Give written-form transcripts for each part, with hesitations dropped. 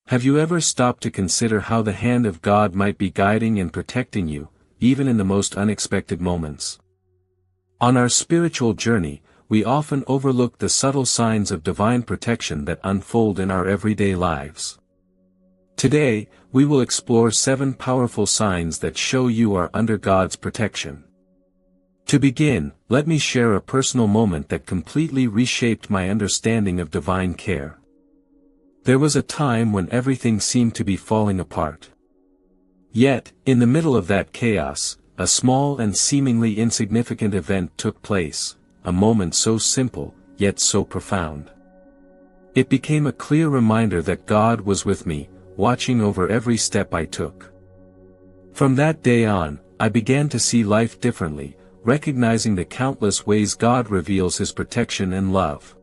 Have you ever stopped to consider how the hand of God might be guiding and protecting you, even in the most unexpected moments? On our spiritual journey, we often overlook the subtle signs of divine protection that unfold in our everyday lives. Today, we will explore 7 powerful signs that show you are under God's protection. To begin, let me share a personal moment that completely reshaped my understanding of divine care. There was a time when everything seemed to be falling apart. Yet, in the middle of that chaos, a small and seemingly insignificant event took place, a moment so simple, yet so profound. It became a clear reminder that God was with me, watching over every step I took. From that day on, I began to see life differently, recognizing the countless ways God reveals His protection and love.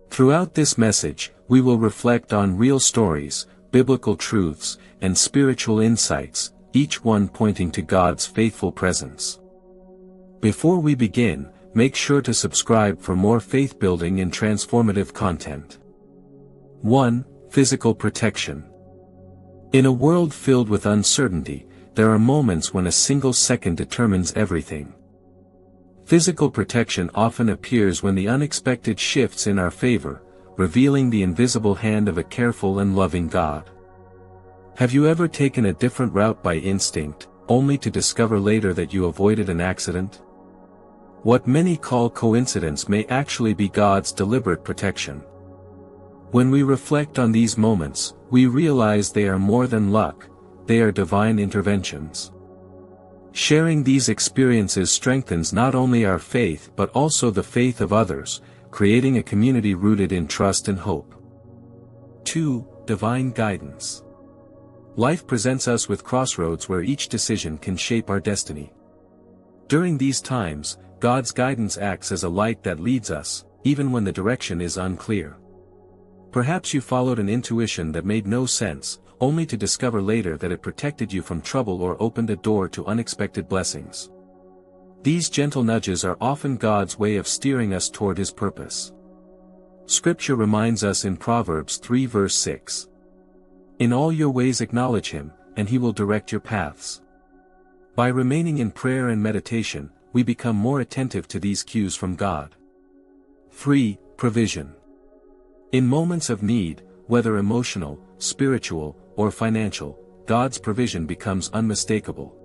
Throughout this message, we will reflect on real stories, biblical truths, and spiritual insights, each one pointing to God's faithful presence. Before we begin, make sure to subscribe for more faith-building and transformative content. 1. Physical protection. In a world filled with uncertainty, there are moments when a single second determines everything. Physical protection often appears when the unexpected shifts in our favor, revealing the invisible hand of a careful and loving God. Have you ever taken a different route by instinct, only to discover later that you avoided an accident? What many call coincidence may actually be God's deliberate protection. When we reflect on these moments, we realize they are more than luck, they are divine interventions. Sharing these experiences strengthens not only our faith but also the faith of others, creating a community rooted in trust and hope. 2. Divine guidance. Life presents us with crossroads where each decision can shape our destiny. During these times, God's guidance acts as a light that leads us, even when the direction is unclear. Perhaps you followed an intuition that made no sense, only to discover later that it protected you from trouble or opened a door to unexpected blessings. These gentle nudges are often God's way of steering us toward His purpose. Scripture reminds us in Proverbs 3 verse 6. In all your ways acknowledge Him, and He will direct your paths. By remaining in prayer and meditation, we become more attentive to these cues from God. 3. Provision. In moments of need, whether emotional, spiritual, or financial, God's provision becomes unmistakable.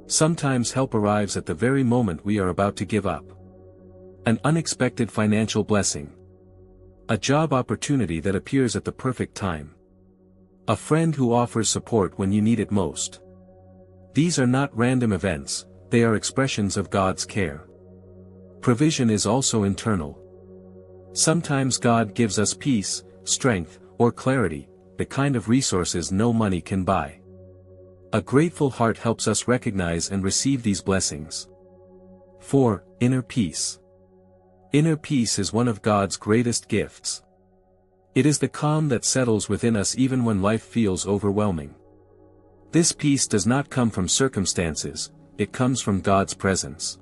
Sometimes help arrives at the very moment we are about to give up. An unexpected financial blessing. A job opportunity that appears at the perfect time. A friend who offers support when you need it most. These are not random events, they are expressions of God's care. Provision is also internal. Sometimes God gives us peace, strength, or clarity, the kind of resources no money can buy. A grateful heart helps us recognize and receive these blessings. 4. Inner peace. Inner peace is one of God's greatest gifts. It is the calm that settles within us even when life feels overwhelming. This peace does not come from circumstances, it comes from God's presence.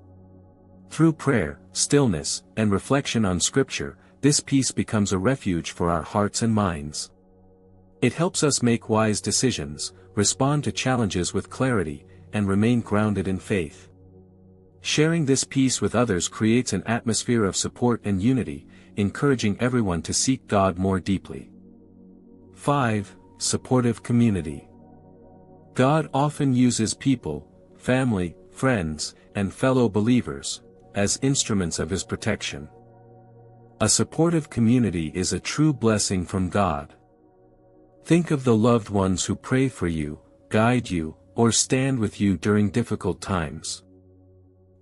Through prayer, stillness, and reflection on Scripture, this peace becomes a refuge for our hearts and minds. It helps us make wise decisions, respond to challenges with clarity, and remain grounded in faith. Sharing this peace with others creates an atmosphere of support and unity, encouraging everyone to seek God more deeply. 5. Supportive community. God often uses people, family, friends, and fellow believers, as instruments of His protection. A supportive community is a true blessing from God. Think of the loved ones who pray for you, guide you, or stand with you during difficult times.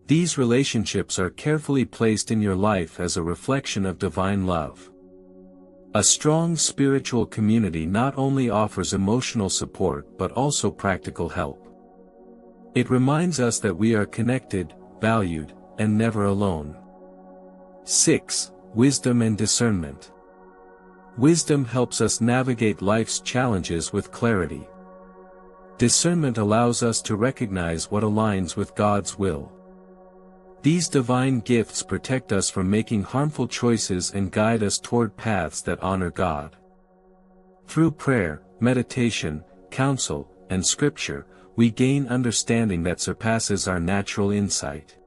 These relationships are carefully placed in your life as a reflection of divine love. A strong spiritual community not only offers emotional support but also practical help. It reminds us that we are connected, valued, and never alone. 6. Wisdom and discernment. Wisdom helps us navigate life's challenges with clarity. Discernment allows us to recognize what aligns with God's will. These divine gifts protect us from making harmful choices and guide us toward paths that honor God. Through prayer, meditation, counsel, and scripture, we gain understanding that surpasses our natural insight.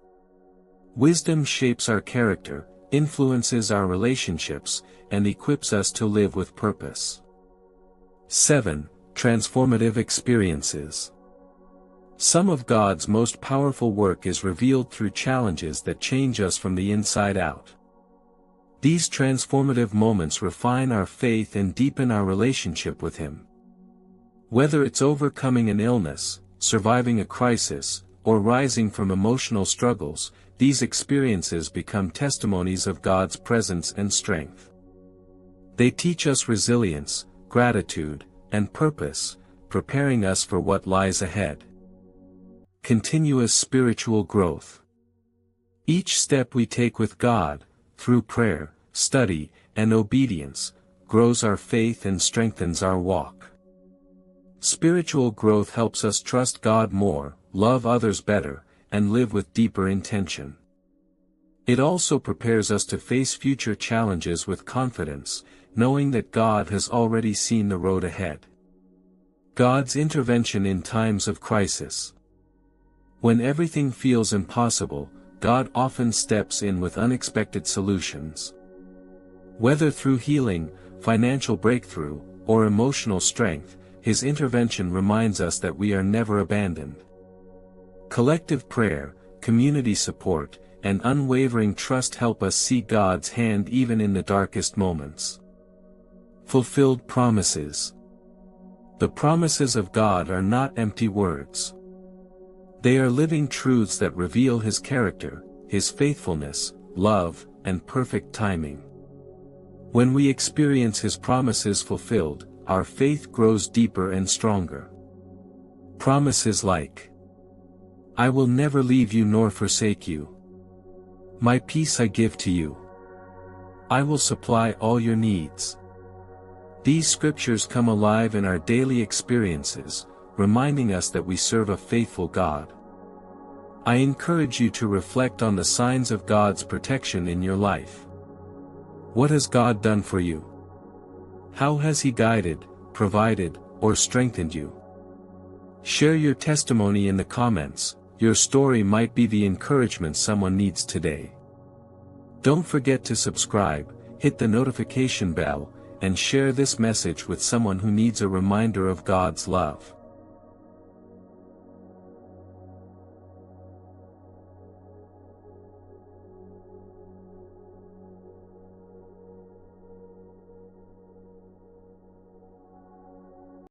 Wisdom shapes our character, influences our relationships, and equips us to live with purpose. 7. Transformative experiences. Some of God's most powerful work is revealed through challenges that change us from the inside out. These transformative moments refine our faith and deepen our relationship with Him. Whether it's overcoming an illness, surviving a crisis, or rising from emotional struggles, these experiences become testimonies of God's presence and strength. They teach us resilience, gratitude, and purpose, preparing us for what lies ahead. Continuous spiritual growth. Each step we take with God, through prayer, study, and obedience, grows our faith and strengthens our walk. Spiritual growth helps us trust God more, love others better, and live with deeper intention. It also prepares us to face future challenges with confidence, knowing that God has already seen the road ahead. God's intervention in times of crisis. When everything feels impossible, God often steps in with unexpected solutions. Whether through healing, financial breakthrough, or emotional strength, His intervention reminds us that we are never abandoned. Collective prayer, community support, and unwavering trust help us see God's hand even in the darkest moments. Fulfilled promises. The promises of God are not empty words. They are living truths that reveal His character, His faithfulness, love, and perfect timing. When we experience His promises fulfilled, our faith grows deeper and stronger. Promises like, "I will never leave you nor forsake you. My peace I give to you. I will supply all your needs." These scriptures come alive in our daily experiences, reminding us that we serve a faithful God. I encourage you to reflect on the signs of God's protection in your life. What has God done for you? How has He guided, provided, or strengthened you? Share your testimony in the comments. Your story might be the encouragement someone needs today. Don't forget to subscribe, hit the notification bell, and share this message with someone who needs a reminder of God's love.